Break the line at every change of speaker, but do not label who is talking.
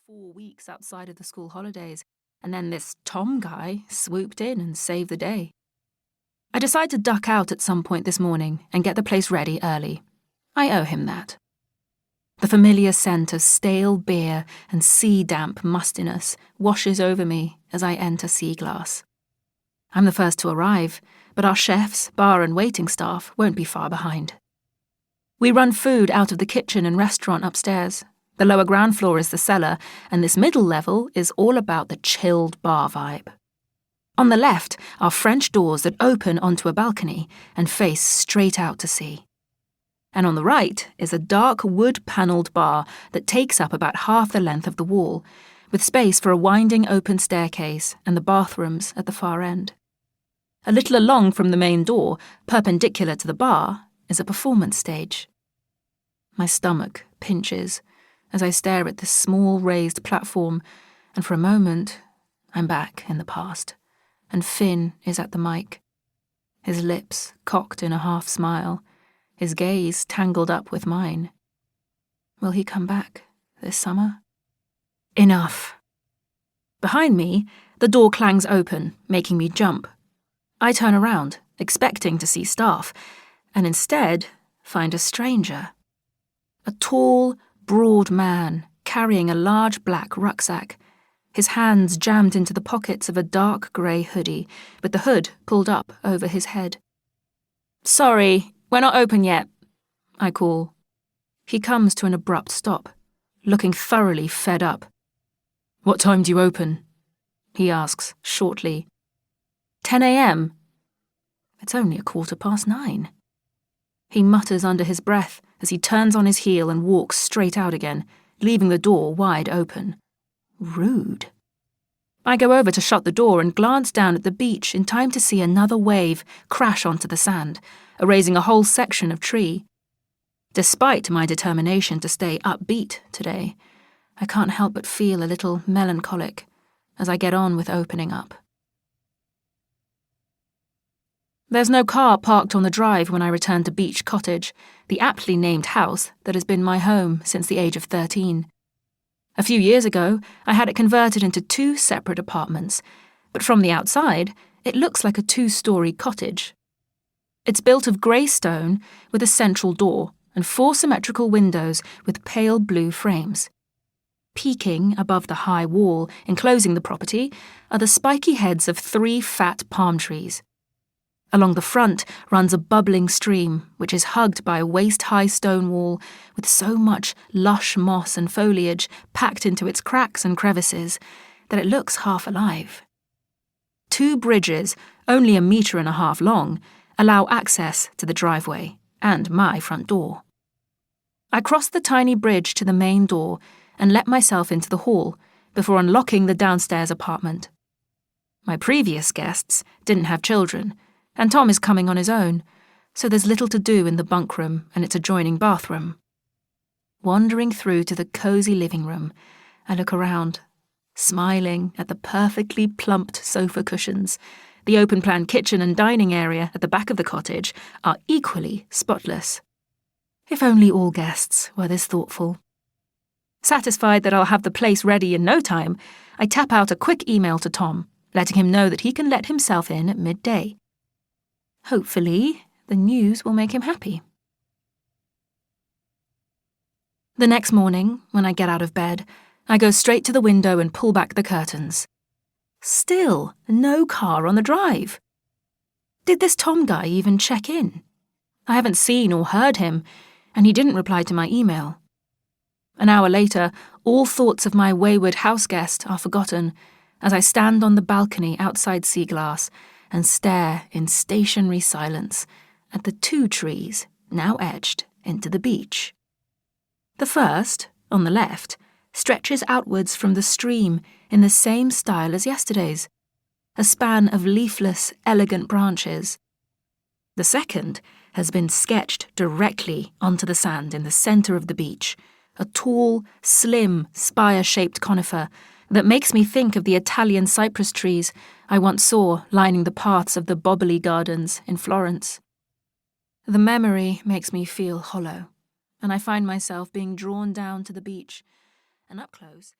4 weeks outside of the school holidays, and then this Tom guy swooped in and saved the day. I decide to duck out at some point this morning and get the place ready early. I owe him that. The familiar scent of stale beer and sea-damp mustiness washes over me as I enter Sea Glass. I'm the first to arrive, but our chefs, bar and waiting staff won't be far behind. We run food out of the kitchen and restaurant upstairs. The lower ground floor is the cellar, and this middle level is all about the chilled bar vibe. On the left are French doors that open onto a balcony and face straight out to sea. And on the right is a dark wood-panelled bar that takes up about half the length of the wall, with space for a winding open staircase and the bathrooms at the far end. A little along from the main door, perpendicular to the bar, is a performance stage. My stomach pinches as I stare at this small raised platform, and for a moment, I'm back in the past, and Finn is at the mic, his lips cocked in a half-smile, his gaze tangled up with mine. Will he come back this summer? Enough. Behind me, the door clangs open, making me jump. I turn around, expecting to see staff, and instead find a stranger. A tall, broad man carrying a large black rucksack, his hands jammed into the pockets of a dark grey hoodie, with the hood pulled up over his head. "Sorry, we're not open yet," I call. He comes to an abrupt stop, looking thoroughly fed up. "What time do you open?" he asks shortly. 10 a.m. It's only 9:15. He mutters under his breath as he turns on his heel and walks straight out again, leaving the door wide open. Rude. I go over to shut the door and glance down at the beach in time to see another wave crash onto the sand, erasing a whole section of tree. Despite my determination to stay upbeat today, I can't help but feel a little melancholic as I get on with opening up. There's no car parked on the drive when I return to Beach Cottage, the aptly named house that has been my home since the age of 13. A few years ago, I had it converted into 2 separate apartments, but from the outside, it looks like a 2-story cottage. It's built of grey stone with a central door and 4 symmetrical windows with pale blue frames. Peeking above the high wall enclosing the property are the spiky heads of 3 fat palm trees. Along the front runs a bubbling stream, which is hugged by a waist-high stone wall with so much lush moss and foliage packed into its cracks and crevices that it looks half alive. 2 bridges, only 1.5 meters long, allow access to the driveway and my front door. I cross the tiny bridge to the main door and let myself into the hall before unlocking the downstairs apartment. My previous guests didn't have children, and Tom is coming on his own, so there's little to do in the bunk room and its adjoining bathroom. Wandering through to the cosy living room, I look around, smiling at the perfectly plumped sofa cushions. The open-plan kitchen and dining area at the back of the cottage are equally spotless. If only all guests were this thoughtful. Satisfied that I'll have the place ready in no time, I tap out a quick email to Tom, letting him know that he can let himself in at midday. Hopefully, the news will make him happy. The next morning, when I get out of bed, I go straight to the window and pull back the curtains. Still, no car on the drive. Did this Tom guy even check in? I haven't seen or heard him, and he didn't reply to my email. An hour later, all thoughts of my wayward house guest are forgotten as I stand on the balcony outside Sea Glass and stare in stationary silence at the 2 trees now etched into the beach. The first, on the left, stretches outwards from the stream in the same style as yesterday's, a span of leafless, elegant branches. The second has been sketched directly onto the sand in the centre of the beach, a tall, slim, spire-shaped conifer that makes me think of the Italian cypress trees I once saw lining the paths of the Boboli Gardens in Florence. The memory makes me feel hollow, and I find myself being drawn down to the beach, and up close